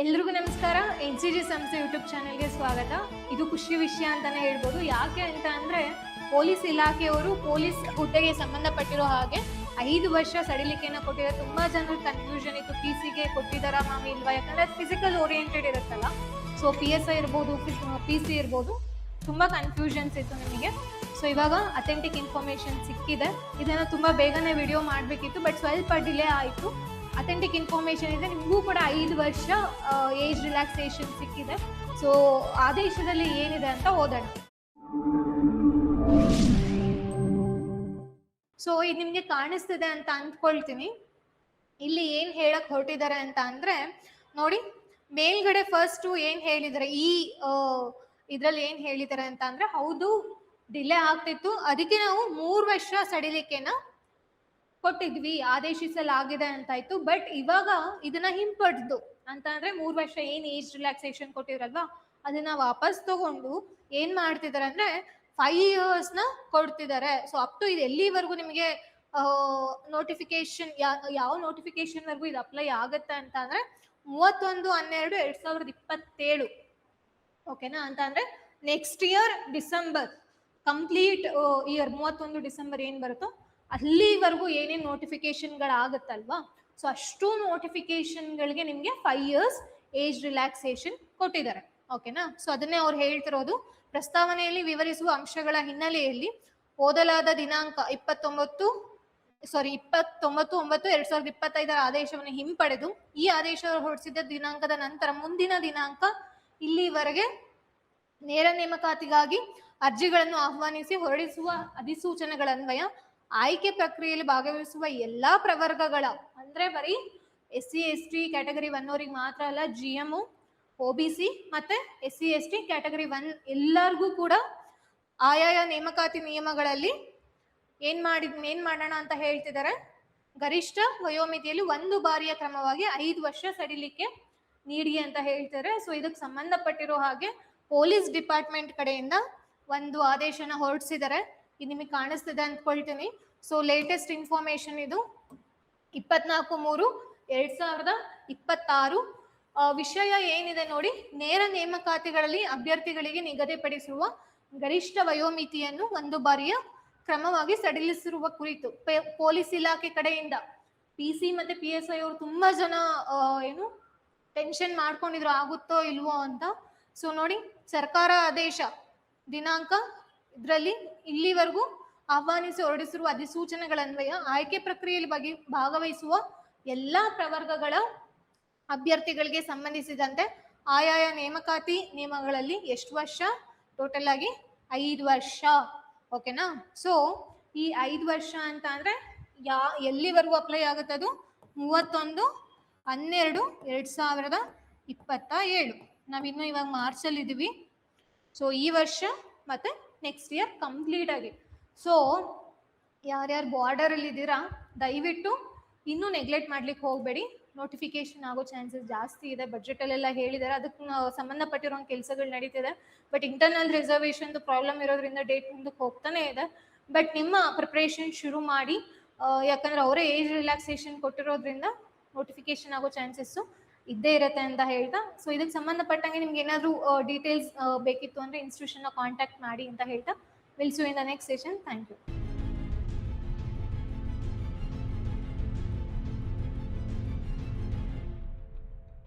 ಎಲ್ರಿಗೂ ನಮಸ್ಕಾರ. NCG ಸಂಸ್ಥೆ ಯೂಟ್ಯೂಬ್ ಚಾನೆಲ್ಗೆ ಸ್ವಾಗತ. ಇದು ಖುಷಿ ವಿಷಯ ಅಂತಾನೆ ಹೇಳ್ಬೋದು. ಯಾಕೆ ಅಂತ ಅಂದ್ರೆ ಪೊಲೀಸ್ ಇಲಾಖೆಯವರು ಪೊಲೀಸ್ ಹುದ್ದೆಗೆ ಸಂಬಂಧಪಟ್ಟಿರೋ ಹಾಗೆ 5 ವರ್ಷ ಸಡಿಲಿಕೆಯನ್ನು ಕೊಟ್ಟಿದ್ದಾರೆ. ತುಂಬಾ ಜನರು ಕನ್ಫ್ಯೂಷನ್ ಇತ್ತು, PC-ಗೆ ಕೊಟ್ಟಿದ್ದಾರಾ ಮ್ಯಾಮ್ ಇಲ್ವಾ, ಯಾಕಂದ್ರೆ ಫಿಸಿಕಲ್ ಓರಿಯೆಂಟೆಡ್ ಇರುತ್ತಲ್ಲ. ಸೊ PSI ಇರ್ಬೋದು, PC ಇರ್ಬೋದು, ತುಂಬಾ ಕನ್ಫ್ಯೂಷನ್ಸ್ ಇತ್ತು ನಿಮಗೆ. ಸೊ ಇವಾಗ ಅಥೆಂಟಿಕ್ ಇನ್ಫಾರ್ಮೇಶನ್ ಸಿಕ್ಕಿದೆ. ಇದನ್ನ ತುಂಬಾ ಬೇಗನೆ ವಿಡಿಯೋ ಮಾಡಬೇಕಿತ್ತು, ಬಟ್ ಸ್ವಲ್ಪ ಡಿಲೇ ಆಯಿತು. ಅಥೆಂಟಿಕ್ ಇನ್ಫಾರ್ಮೇಶನ್ ಇದೆ. ನಿಮಗೂ ಕೂಡ 5 ವರ್ಷ ಏಜ್ ರಿಲ್ಯಾಕ್ಸೇಷನ್ ಸಿಕ್ಕಿದೆ. ಸೊ ಆದೇಶದಲ್ಲಿ ಏನಿದೆ ಅಂತ ಓದೋಣ. ಸೊ ಇದು ನಿಮಗೆ ಕಾಣಿಸ್ತಿದೆ ಅಂತ ಅಂದ್ಕೊಳ್ತೀನಿ. ಇಲ್ಲಿ ಏನ್ ಹೇಳಕ್ ಹೊರಟಿದ್ದಾರೆ ಅಂತ ಅಂದ್ರೆ ನೋಡಿ, ಮೇಲ್ಗಡೆ ಫಸ್ಟ್ ಏನ್ ಹೇಳಿದ್ದಾರೆ, ಈ ಇದ್ರಲ್ಲಿ ಏನ್ ಹೇಳಿದ್ದಾರೆ ಅಂತ ಅಂದ್ರೆ, ಹೌದು ಡಿಲೇ ಆಗ್ತಿತ್ತು, ಅದಕ್ಕೆ ನಾವು 3 ವರ್ಷ ಸಡಿಲಿಕೆನ ಕೊಟ್ಟಿದ್ವಿ, ಆದೇಶಿಸಲಾಗಿದೆ ಅಂತಾಯ್ತು. ಬಟ್ ಇವಾಗ ಇದನ್ನ ಹಿಂಪಡೆದು ಅಂತ ಅಂದ್ರೆ 3 ವರ್ಷ ಏನ್ ಏಜ್ ರಿಲ್ಯಾಕ್ಸೇಷನ್ ಕೊಟ್ಟಿದ್ರಲ್ವಾ, ಅದನ್ನ ವಾಪಸ್ ತಗೊಂಡು ಏನ್ ಮಾಡ್ತಿದಾರೆ ಅಂದ್ರೆ 5 years ಕೊಡ್ತಿದ್ದಾರೆ. ಸೊ ಅಪ್ ಟು ಇದು ಎಲ್ಲಿವರೆಗೂ ನಿಮಗೆ ನೋಟಿಫಿಕೇಶನ್, ಯಾವ ನೋಟಿಫಿಕೇಶನ್ ವರ್ಗೂ ಇದು ಅಪ್ಲೈ ಆಗುತ್ತೆ ಅಂತ ಅಂದ್ರೆ 31/12/2027. ಓಕೆನಾ? ಅಂತ ಅಂದ್ರೆ next year December, complete year 31 December ಏನ್ ಬರುತ್ತೋ ಅಲ್ಲಿವರೆಗೂ ಏನೇನು ನೋಟಿಫಿಕೇಶನ್ಗಳಾಗುತ್ತಲ್ವಾ, ಸೊ ಅಷ್ಟು ನೋಟಿಫಿಕೇಶನ್ಗಳಿಗೆ ನಿಮಗೆ 5 years ಏಜ್ ರಿಲ್ಯಾಕ್ಸೇಷನ್ ಕೊಟ್ಟಿದ್ದಾರೆ. ಓಕೆನಾ? ಸೊ ಅದನ್ನೇ ಅವ್ರು ಹೇಳ್ತಿರೋದು. ಪ್ರಸ್ತಾವನೆಯಲ್ಲಿ ವಿವರಿಸುವ ಅಂಶಗಳ ಹಿನ್ನೆಲೆಯಲ್ಲಿ ಓದಲಾದ ದಿನಾಂಕ 29/9/2025 ಆದೇಶವನ್ನು ಹಿಂಪಡೆದು ಈ ಆದೇಶ ಹೊರಡಿಸಿದ ದಿನಾಂಕದ ನಂತರ ಮುಂದಿನ ದಿನಾಂಕ ಇಲ್ಲಿವರೆಗೆ ನೇರ ನೇಮಕಾತಿಗಾಗಿ ಅರ್ಜಿಗಳನ್ನು ಆಹ್ವಾನಿಸಿ ಹೊರಡಿಸುವ ಅಧಿಸೂಚನೆಗಳನ್ವಯ ಆಯ್ಕೆ ಪ್ರಕ್ರಿಯೆಯಲ್ಲಿ ಭಾಗವಹಿಸುವ ಎಲ್ಲಾ ಪ್ರವರ್ಗಗಳ, ಅಂದ್ರೆ ಬರೀ SC ST ಕ್ಯಾಟಗರಿ 1 ಅವರಿಗೆ ಮಾತ್ರ ಅಲ್ಲ, GM, OBC ಮತ್ತೆ SC ST ಕ್ಯಾಟಗರಿ 1 ಎಲ್ಲರಿಗೂ ಕೂಡ ಆಯಾಯ ನೇಮಕಾತಿ ನಿಯಮಗಳಲ್ಲಿ ಏನ್ ಮಾಡೋಣ ಅಂತ ಹೇಳ್ತಿದ್ದಾರೆ. ಗರಿಷ್ಠ ವಯೋಮಿತಿಯಲ್ಲಿ 1 ಬಾರಿಯ ಕ್ರಮವಾಗಿ 5 ವರ್ಷ ಸಡಿಲಿಕೆ ನೀಡಿ ಅಂತ ಹೇಳ್ತಾರೆ. ಸೊ ಇದಕ್ಕೆ ಸಂಬಂಧಪಟ್ಟಿರೋ ಹಾಗೆ ಪೊಲೀಸ್ ಡಿಪಾರ್ಟ್ಮೆಂಟ್ ಕಡೆಯಿಂದ ಒಂದು ಆದೇಶನ ಹೊರಡಿಸಿದ್ದಾರೆ. ಇದು ನಿಮಗೆ ಕಾಣಿಸ್ತಿದೆ ಅಂದ್ಕೊಳ್ತೀನಿ. ಸೊ ಲೇಟೆಸ್ಟ್ ಇನ್ಫಾರ್ಮೇಶನ್ ಇದು 24/3/2026. ವಿಷಯ ಏನಿದೆ ನೋಡಿ, ನೇರ ನೇಮಕಾತಿಗಳಲ್ಲಿ ಅಭ್ಯರ್ಥಿಗಳಿಗೆ ನಿಗದಿಪಡಿಸಿರುವ ಗರಿಷ್ಠ ವಯೋಮಿತಿಯನ್ನು 1 ಬಾರಿಯ ಕ್ರಮವಾಗಿ ಸಡಿಲಿಸಿರುವ ಕುರಿತು ಪೊಲೀಸ್ ಇಲಾಖೆ ಕಡೆಯಿಂದ PC ಮತ್ತೆ PSI ಅವರು ತುಂಬಾ ಜನ ಏನು ಟೆನ್ಷನ್ ಮಾಡ್ಕೊಂಡಿದ್ರು, ಆಗುತ್ತೋ ಇಲ್ವೋ ಅಂತ. ಸೊ ನೋಡಿ, ಸರ್ಕಾರ ಆದೇಶ ದಿನಾಂಕ ಇದರಲ್ಲಿ ಇಲ್ಲಿವರೆಗೂ ಆಹ್ವಾನಿಸಿ ಹೊರಡಿಸಿರುವ ಅಧಿಸೂಚನೆಗಳನ್ವಯ ಆಯ್ಕೆ ಪ್ರಕ್ರಿಯೆಯಲ್ಲಿ ಭಾಗವಹಿಸುವ ಎಲ್ಲಾ ಪ್ರವರ್ಗಗಳ ಅಭ್ಯರ್ಥಿಗಳಿಗೆ ಸಂಬಂಧಿಸಿದಂತೆ ಆಯಾಯ ನೇಮಕಾತಿ ನಿಯಮಗಳಲ್ಲಿ ಎಷ್ಟು ವರ್ಷ? ಟೋಟಲ್ ಆಗಿ 5 ವರ್ಷ. ಓಕೆನಾ? ಸೊ ಈ 5 ವರ್ಷ ಅಂತ ಅಂದ್ರೆ ಎಲ್ಲಿವರೆಗೂ ಅಪ್ಲೈ ಆಗುತ್ತೆ? ಅದು 31/12/2027. ನಾವಿನ್ನು ಇವಾಗ ಮಾರ್ಚಲ್ಲಿ ಇದ್ದೀವಿ. ಸೊ ಈ ವರ್ಷ ಮತ್ತೆ ನೆಕ್ಸ್ಟ್ ಇಯರ್ ಕಂಪ್ಲೀಟ್ ಆಗಿ. ಸೊ ಯಾರ್ಯಾರು ಬಾರ್ಡರಲ್ಲಿ ಇದ್ದೀರಾ, ದಯವಿಟ್ಟು ಇನ್ನೂ ನೆಗ್ಲೆಕ್ಟ್ ಮಾಡ್ಲಿಕ್ಕೆ ಹೋಗಬೇಡಿ. ನೋಟಿಫಿಕೇಶನ್ ಆಗೋ ಚಾನ್ಸಸ್ ಜಾಸ್ತಿ ಇದೆ. ಬಜೆಟಲ್ಲೆಲ್ಲ ಹೇಳಿದ್ದಾರೆ, ಅದಕ್ಕೆ ಸಂಬಂಧಪಟ್ಟಿರೋ ಕೆಲಸಗಳು ನಡೀತಿದೆ. ಬಟ್ ಇಂಟರ್ನಲ್ ರಿಸರ್ವೇಷನ್ ಪ್ರಾಬ್ಲಮ್ ಇರೋದ್ರಿಂದ ಡೇಟ್ ಮುಂದಕ್ಕೆ ಹೋಗ್ತಾನೆ ಇದೆ. ಬಟ್ ನಿಮ್ಮ ಪ್ರಿಪ್ರೇಷನ್ ಶುರು ಮಾಡಿ, ಯಾಕಂದ್ರೆ ಅವರೇ ಏಜ್ ರಿಲ್ಯಾಕ್ಸೇಷನ್ ಕೊಟ್ಟಿರೋದ್ರಿಂದ ನೋಟಿಫಿಕೇಶನ್ ಆಗೋ ಚಾನ್ಸಸ್ಸು ಇದ್ದೇ ಇರುತ್ತೆ ಅಂತ ಹೇಳ್ತಾ. ಸೊ ಇದಕ್ಕೆ ಸಂಬಂಧಪಟ್ಟಂಗೆ ನಿಮ್ಗೆ ಏನಾದರೂ ಡೀಟೇಲ್ಸ್ ಬೇಕಿತ್ತು ಅಂದರೆ ಇನ್ಸ್ಟಿಟ್ಯೂಷನ್ನ ಕಾಂಟ್ಯಾಕ್ಟ್ ಮಾಡಿ ಅಂತ ಹೇಳ್ತಾ will see you in the next session. Thank you.